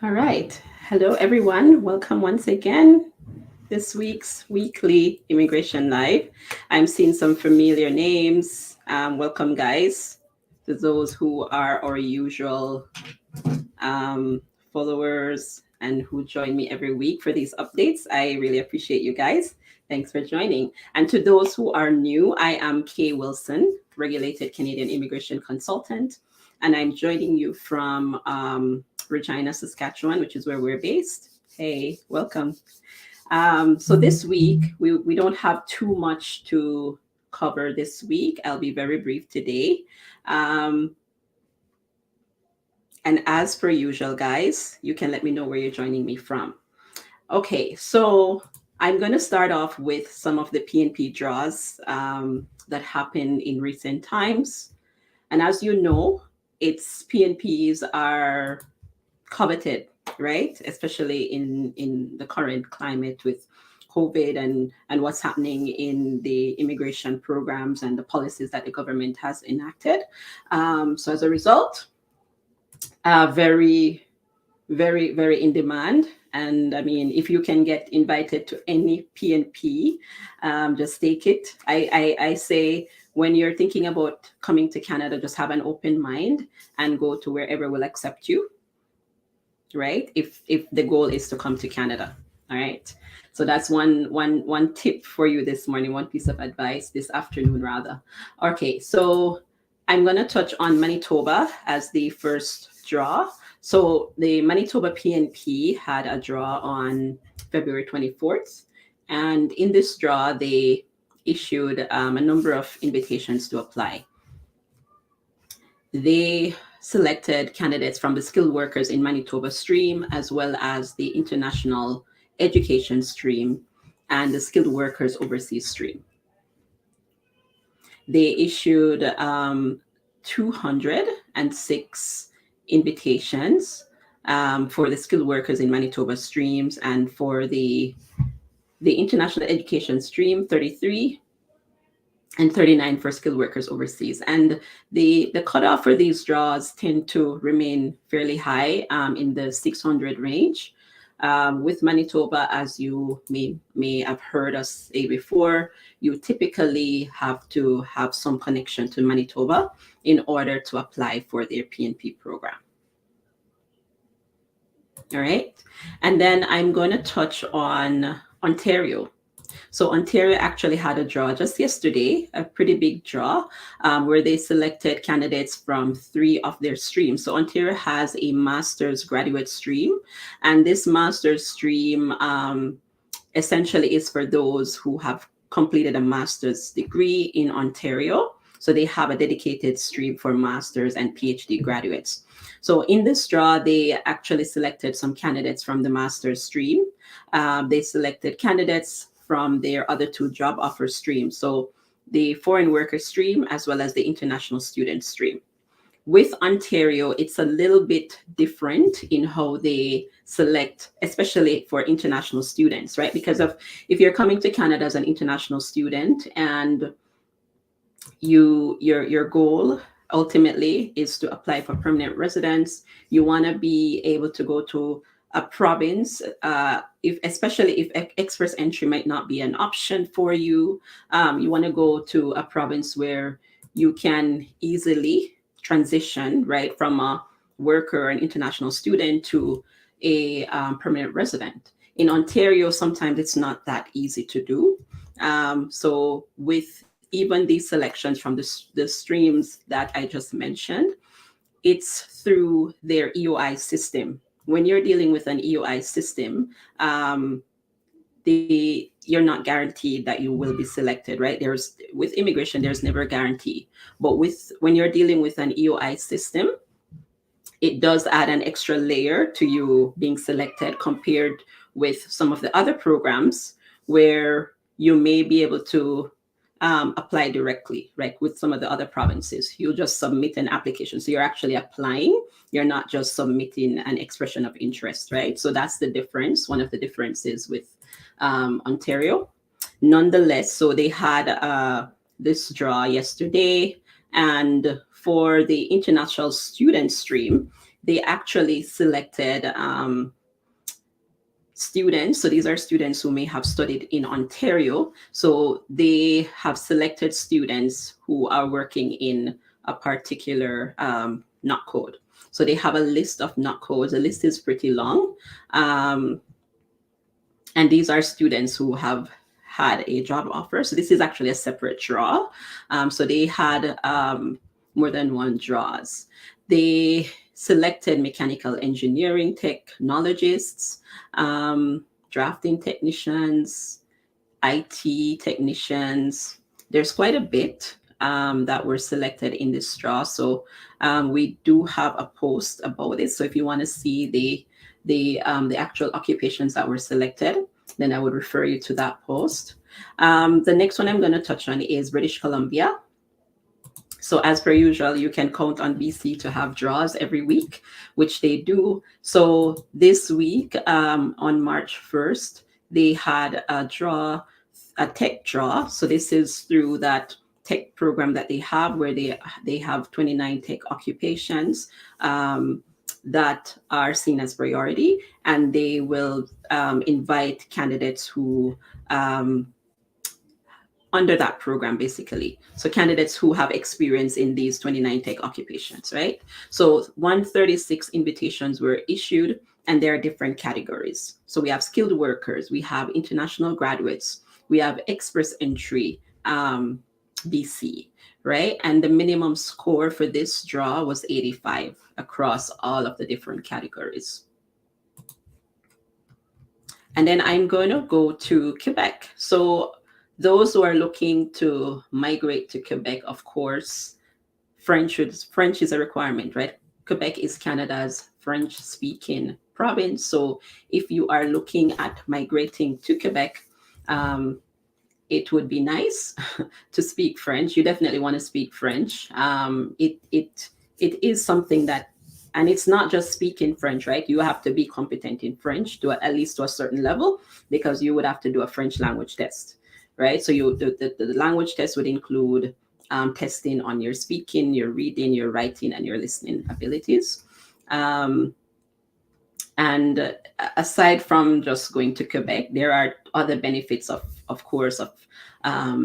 All right. Hello, everyone. Welcome once again. This week's weekly Immigration Live. I'm seeing some familiar names. Welcome, guys, to those who are our usual um, followers and who join me every week for these updates. I really appreciate you guys. Thanks for joining. And to those who are new, I am Kay Wilson, regulated Canadian immigration consultant, and I'm joining you from Regina, Saskatchewan, which is where we're based. Hey, welcome. So this week, we don't have too much to cover this week. I'll be very brief today. Um, and as per usual, guys, you can let me know where you're joining me from. Okay, so I'm going to start off with some of the PNP draws that happened in recent times. And as you know, it's PNPs are coveted, right? Especially in the current climate with COVID and what's happening in the immigration programs and the policies that the government has enacted. So as a result, very, very in demand. And I mean, if you can get invited to any PNP, just take it. I say when you're thinking about coming to Canada, just have an open mind and go to wherever will accept you, right? If the goal is to come to Canada, all right. So that's one tip for you this morning, one piece of advice this afternoon rather. Okay, so I'm gonna touch on Manitoba as the first draw. So the Manitoba PNP had a draw on February 24th, and in this draw they issued a number of invitations to apply. They selected candidates from the skilled workers in Manitoba stream, as well as the international education stream and the skilled workers overseas stream. They issued 206 invitations for the skilled workers in Manitoba streams, and for the international education stream, 33, and 39 for skilled workers overseas. And the cutoff for these draws tend to remain fairly high in the 600 range. With Manitoba, as you may have heard us say before, you typically have to have some connection to Manitoba in order to apply for their PNP program. All right. And then I'm going to touch on Ontario. So Ontario actually had a draw just yesterday, a pretty big draw, where they selected candidates from 3 of their streams. So Ontario has a master's graduate stream, and this master's stream essentially is for those who have completed a master's degree in Ontario. So they have a dedicated stream for master's and PhD graduates. So in this draw, they actually selected some candidates from the master's stream. They selected candidates from their other 2 job offer streams, so the foreign worker stream as well as the international student stream. With Ontario, it's a little bit different in how they select, especially for international students, right? Because if you're coming to Canada as an international student and your goal ultimately is to apply for permanent residence, you want to be able to go to a province, especially if express entry might not be an option for you. You want to go to a province where you can easily transition, right, from a worker, an international student, to a permanent resident. In Ontario, sometimes it's not that easy to do. So with even these selections from the streams that I just mentioned, it's through their EOI system. When you're dealing with an EOI system, you're not guaranteed that you will be selected, right? With immigration, there's never a guarantee. But when you're dealing with an EOI system, it does add an extra layer to you being selected compared with some of the other programs where you may be able to apply directly, right? With some of the other provinces, you'll just submit an application. So you're actually applying, you're not just submitting an expression of interest, right? So that's the difference, one of the differences with Ontario. Nonetheless, so they had this draw yesterday, and for the international student stream, they actually selected students. So these are students who may have studied in Ontario. So they have selected students who are working in a particular NOC code. So they have a list of NOC codes. The list is pretty long. And these are students who have had a job offer. So this is actually a separate draw. So they had more than one draws. They selected mechanical engineering technologists, drafting technicians, IT technicians. There's quite a bit that were selected in this draw. So we do have a post about it. So if you want to see the actual occupations that were selected, then I would refer you to that post. The next one I'm going to touch on is British Columbia. So as per usual, you can count on BC to have draws every week, which they do. So this week, on March 1st, they had a tech draw. So this is through that tech program that they have, where they have 29 tech occupations that are seen as priority, and they will invite candidates who under that program, basically. So candidates who have experience in these 29 tech occupations, right? So 136 invitations were issued, and there are different categories. So we have skilled workers, we have international graduates, we have express entry, BC, right? And the minimum score for this draw was 85 across all of the different categories. And then I'm going to go to Quebec. So those who are looking to migrate to Quebec, of course, French is a requirement, right? Quebec is Canada's French-speaking province. So if you are looking at migrating to Quebec, it would be nice to speak French. You definitely want to speak French. It is something that, and it's not just speaking French, right? You have to be competent in French to at least to a certain level, because you would have to do a French language test, right? So the language test would include testing on your speaking, your reading, your writing, and your listening abilities. And aside from just going to Quebec, there are other benefits of course, of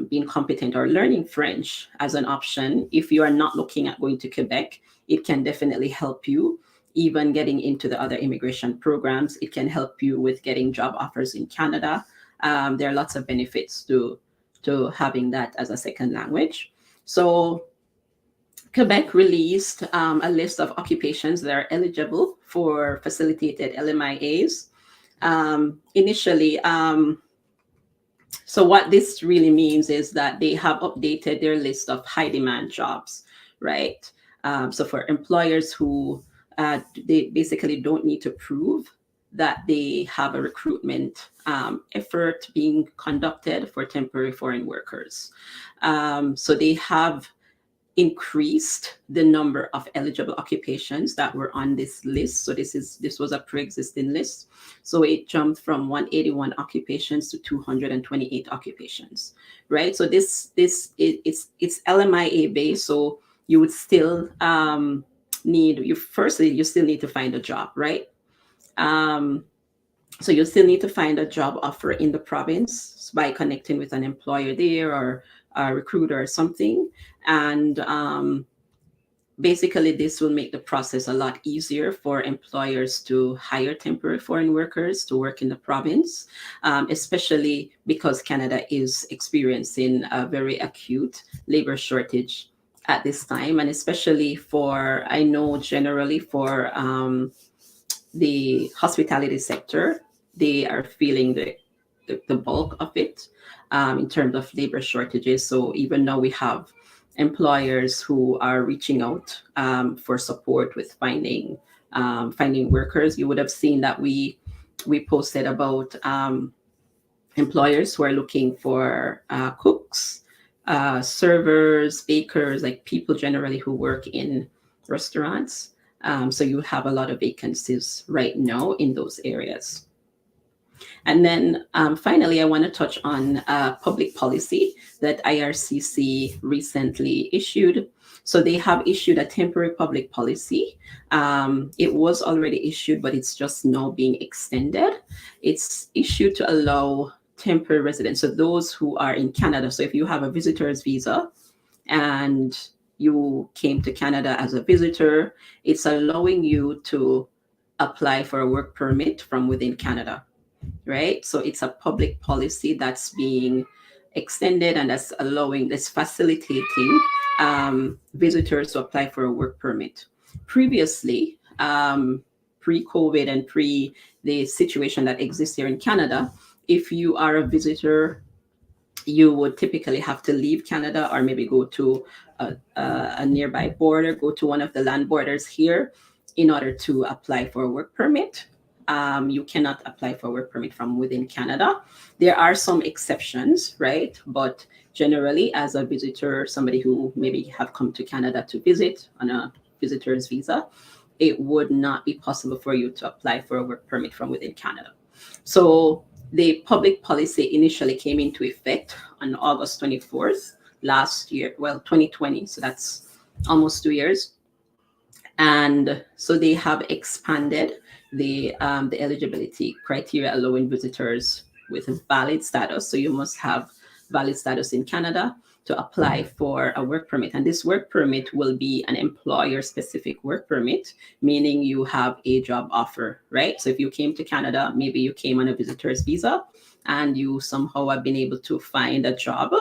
being competent or learning French as an option. If you are not looking at going to Quebec, it can definitely help you even getting into the other immigration programs. It can help you with getting job offers in Canada. There are lots of benefits to having that as a second language. So Quebec released a list of occupations that are eligible for facilitated LMIAs. Initially, so what this really means is that they have updated their list of high demand jobs, right? So for employers who they basically don't need to prove that they have a recruitment effort being conducted for temporary foreign workers. So they have increased the number of eligible occupations that were on this list. So this was a pre-existing list. So it jumped from 181 occupations to 228 occupations, right? So it's LMIA based. So you would still you still need to find a job, right? So you still need to find a job offer in the province by connecting with an employer there or a recruiter or something. And basically, this will make the process a lot easier for employers to hire temporary foreign workers to work in the province, especially because Canada is experiencing a very acute labor shortage at this time. And especially for, I know generally for the hospitality sector, they are feeling the bulk of it in terms of labor shortages. So even though we have employers who are reaching out for support with finding workers, you would have seen that we posted about employers who are looking for cooks, servers, bakers, like people generally who work in restaurants. So you have a lot of vacancies right now in those areas. And then finally, I want to touch on public policy that IRCC recently issued. So they have issued a temporary public policy. It was already issued, but it's just now being extended. It's issued to allow temporary residents, so those who are in Canada. So if you have a visitor's visa and you came to Canada as a visitor, it's allowing you to apply for a work permit from within Canada, right? So it's a public policy that's being extended and that's facilitating visitors to apply for a work permit. Previously, pre-COVID and pre the situation that exists here in Canada, if you are a visitor, you would typically have to leave Canada or maybe go to a nearby border, go to one of the land borders here in order to apply for a work permit. You cannot apply for a work permit from within Canada. There are some exceptions, right? But generally, as a visitor, somebody who maybe have come to Canada to visit on a visitor's visa, it would not be possible for you to apply for a work permit from within Canada. So the public policy initially came into effect on August 24th last year, well, 2020. So that's almost 2 years. And so they have expanded the eligibility criteria, allowing visitors with a valid status. So you must have valid status in Canada to apply for a work permit. And this work permit will be an employer specific work permit, meaning you have a job offer, right? So if you came to Canada, maybe you came on a visitor's visa and you somehow have been able to find a job,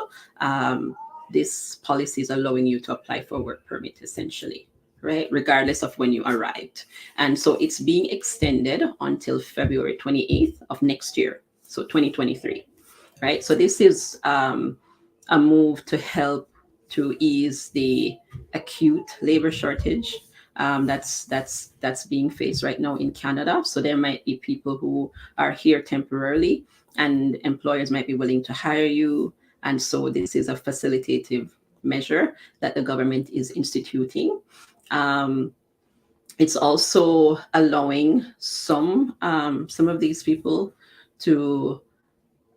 this policy is allowing you to apply for a work permit essentially, right? Regardless of when you arrived. And so it's being extended until February 28th of next year. So 2023, right? So this is a move to help to ease the acute labor shortage that's being faced right now in Canada. So there might be people who are here temporarily and employers might be willing to hire you. And so this is a facilitative measure that the government is instituting. It's also allowing some of these people to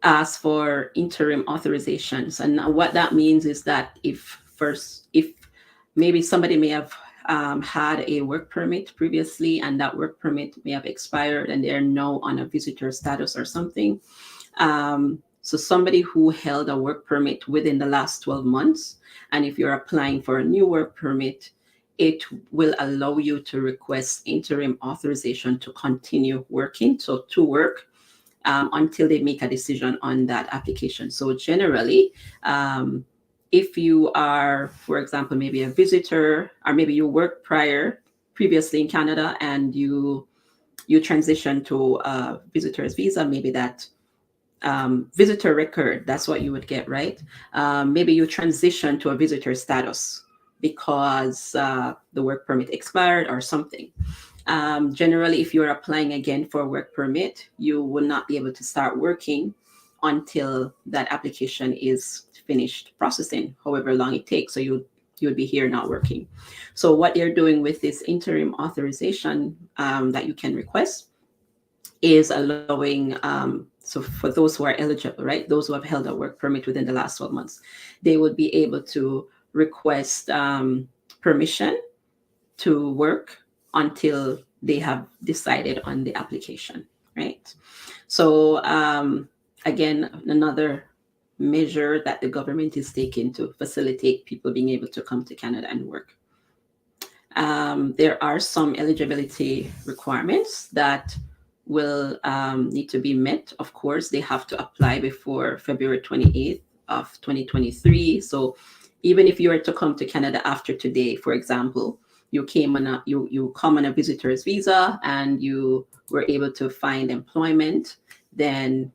ask for interim authorizations. And what that means is that if maybe somebody may have had a work permit previously and that work permit may have expired and they're now on a visitor status or something. So somebody who held a work permit within the last 12 months, and if you're applying for a new work permit, it will allow you to request interim authorization to continue working, so to work until they make a decision on that application. So generally, if you are, for example, maybe a visitor, or maybe you worked previously in Canada and you transition to a visitor's visa, maybe that visitor record, that's what you would get, right? Maybe you transition to a visitor status because the work permit expired or something. Generally, if you're applying again for a work permit, you will not be able to start working until that application is finished processing, however long it takes. So you would be here not working. So what you're doing with this interim authorization that you can request is allowing, so for those who are eligible, right, those who have held a work permit within the last 12 months, they would be able to request permission to work until they have decided on the application, right? So again, another measure that the government is taking to facilitate people being able to come to Canada and work. There are some eligibility requirements that will need to be met. Of course, they have to apply before February 28th of 2023. So even if you were to come to Canada after today, for example, you come on a visitor's visa and you were able to find employment, then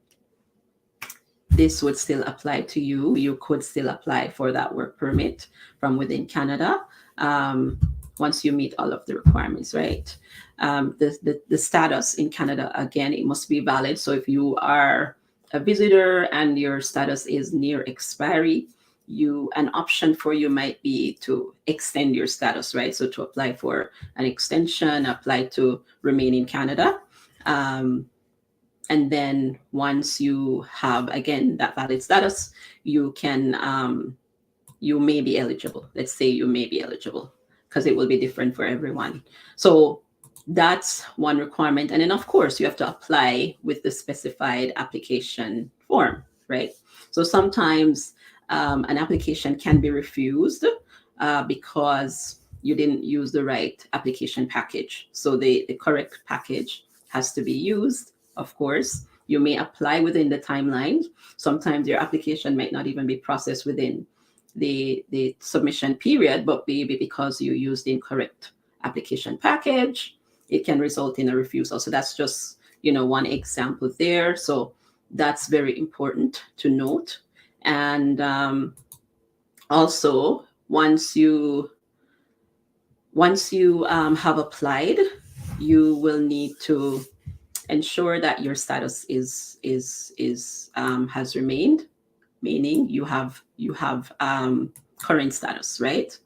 this would still apply to you. You could still apply for that work permit from within Canada once you meet all of the requirements, right? The status in Canada, again, it must be valid. So if you are a visitor and your status is near expiry, an option for you might be to extend your status, right? So to apply for an extension, apply to remain in Canada. And then once you have, again, that valid status, you can you may be eligible. Let's say you may be eligible, because it will be different for everyone. So that's one requirement. And then, of course, you have to apply with the specified application form, right? So sometimes an application can be refused because you didn't use the right application package. So the correct package has to be used, of course. You may apply within the timeline. Sometimes your application might not even be processed within the submission period, but maybe because you used the incorrect application package, it can result in a refusal. So that's just, one example there. So that's very important to note. And also, once you have applied, you will need to ensure that your status has remained, meaning you have current status, right?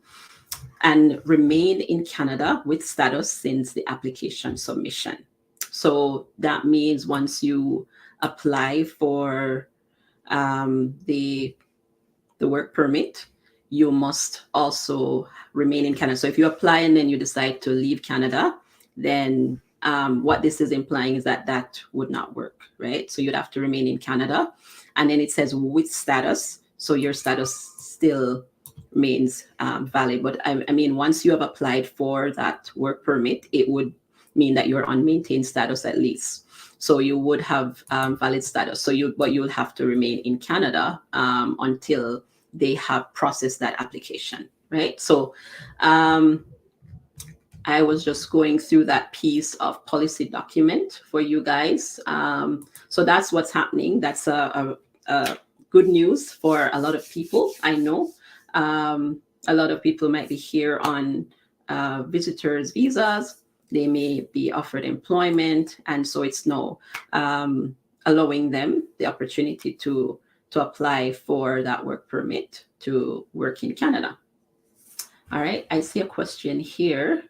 And remain in Canada with status since the application submission. So that means once you apply for the work permit, you must also remain in Canada. So if you apply and then you decide to leave Canada, then what this is implying is that would not work, right? So you'd have to remain in Canada. And then it says with status. So your status still remains valid. But I mean, once you have applied for that work permit, it would mean that you're on maintained status at least. So you would have valid status. But you'll have to remain in Canada until they have processed that application, right? So I was just going through that piece of policy document for you guys. So that's what's happening. That's a good news for a lot of people. I know a lot of people might be here on visitors' visas. They may be offered employment, and so it's now allowing them the opportunity to apply for that work permit to work in Canada. All right, I see a question here.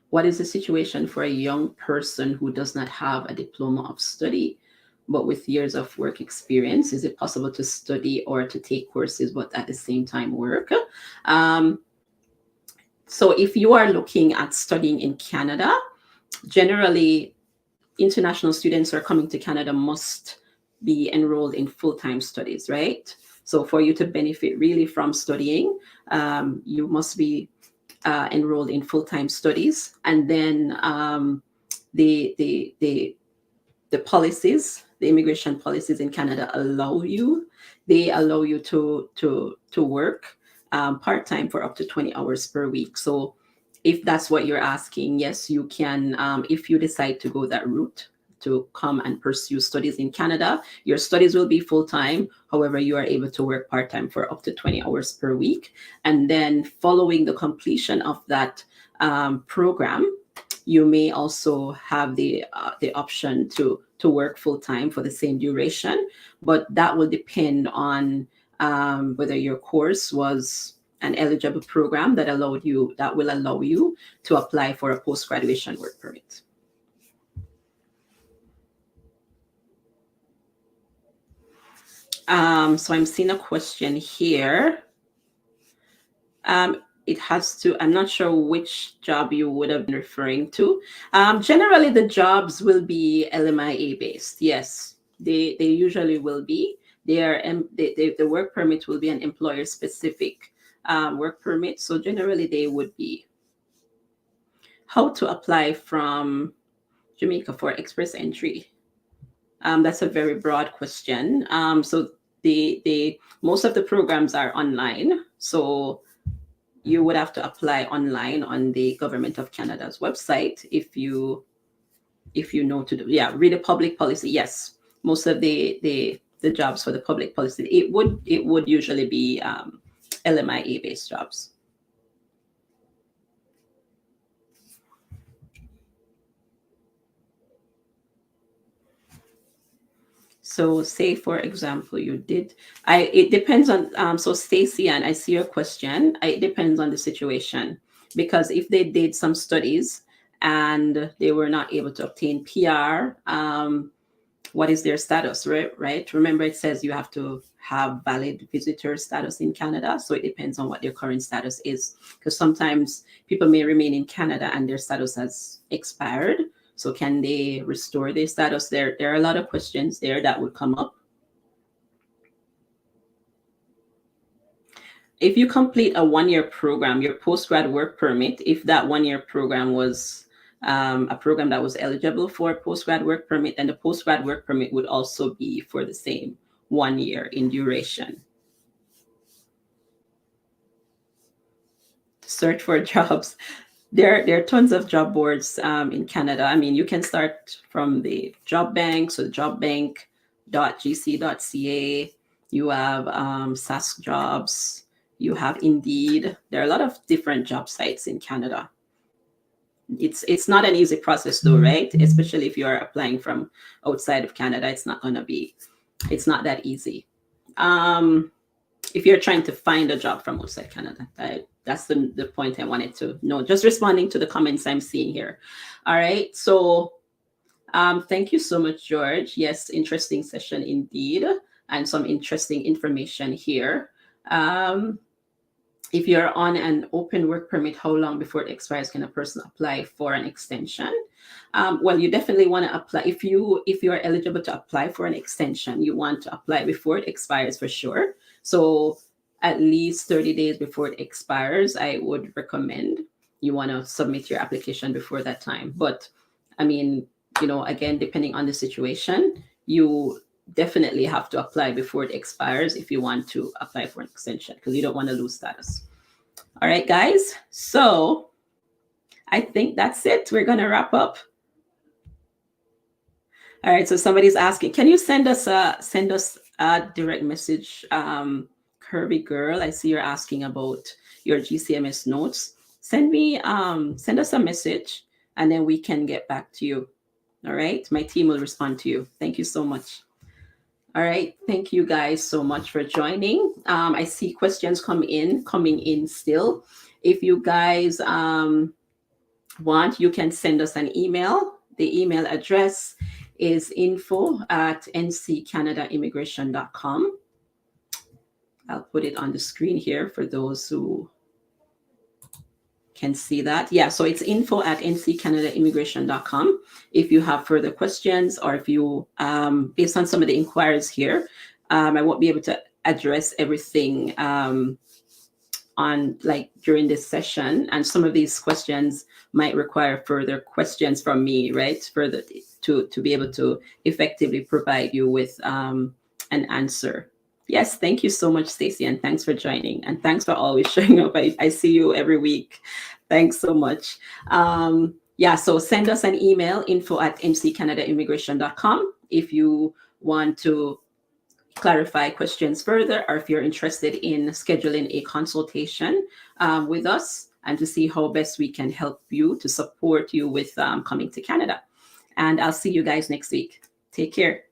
What is the situation for a young person who does not have a diploma of study, but with years of work experience? Is it possible to study or to take courses, but at the same time work? So if you are looking at studying in Canada, generally, international students who are coming to Canada must be enrolled in full-time studies, right? So for you to benefit really from studying, you must be enrolled in full-time studies. And then the policies, the immigration policies in Canada allow you to work part-time for up to 20 hours per week. So if that's what you're asking, yes, you can. If you decide to go that route, to come and pursue studies in Canada, your studies will be full-time. However, you are able to work part-time for up to 20 hours per week. And then following the completion of that program, you may also have the option to work full-time for the same duration. But that will depend on whether your course was an eligible program that will allow you to apply for a post-graduation work permit. So I'm seeing a question here. It has to, I'm not sure which job you would have been referring to. Generally, the jobs will be LMIA based. Yes, they usually will be. The work permit will be an employer specific work permit. So generally, they would be. How to apply from Jamaica for express entry? That's a very broad question. So the most of the programs are online. So you would have to apply online on the Government of Canada's website if you know to do. Yeah, read the public policy. Yes, most of the jobs for the public policy, it would usually be LMIA based jobs. So say, for example, it depends on, so Stacy, and I see your question. It depends on the situation, because if they did some studies and they were not able to obtain PR, what is their status, right? Remember, it says you have to have valid visitor status in Canada. So it depends on what their current status is. Because sometimes people may remain in Canada and their status has expired. So can they restore their status? There are a lot of questions there that would come up. If you complete a 1-year program, your postgrad work permit, if that 1-year program was a program that was eligible for postgrad work permit, then the postgrad work permit would also be for the same 1 year in duration. Search for jobs. There are tons of job boards in Canada. I mean, you can start from the job bank, so jobbank.gc.ca. You have Sask Jobs. You have Indeed. There are a lot of different job sites in Canada. It's not an easy process though, right? Especially if you're applying from outside of Canada, it's not that easy. If you're trying to find a job from outside Canada, that's the point I wanted to know. Just responding to the comments I'm seeing here. All right. So thank you so much, George. Yes, interesting session indeed, and some interesting information here. If you're on an open work permit, how long before it expires can a person apply for an extension? Well, you definitely want to apply. If you are eligible to apply for an extension, you want to apply before it expires for sure. So at least 30 days before it expires, I would recommend you want to submit your application before that time. But I mean, again, depending on the situation, you definitely have to apply before it expires if you want to apply for an extension, because you don't want to lose status. All right, guys. So I think that's it. We're going to wrap up. All right. So somebody's asking, can you send us a direct message? Kirby girl, I see you're asking about your GCMS notes. Send us a message and then we can get back to you. All right. My team will respond to you. Thank you so much. All right. Thank you guys so much for joining. I see questions coming in still. If you guys want, you can send us an email. The email address is info@nccanadaimmigration.com. I'll put it on the screen here for those who can see that. Yeah, so it's info@nccanadaimmigration.com. If you have further questions, or if you, based on some of the inquiries here, I won't be able to address everything during this session. And some of these questions might require further questions from me, right? Further to be able to effectively provide you with an answer. Yes, thank you so much, Stacey, and thanks for joining. And thanks for always showing up. I see you every week. Thanks so much. So send us an email, info@nccanadaimmigration.com, if you want to clarify questions further, or if you're interested in scheduling a consultation with us and to see how best we can help you to support you with coming to Canada. And I'll see you guys next week. Take care.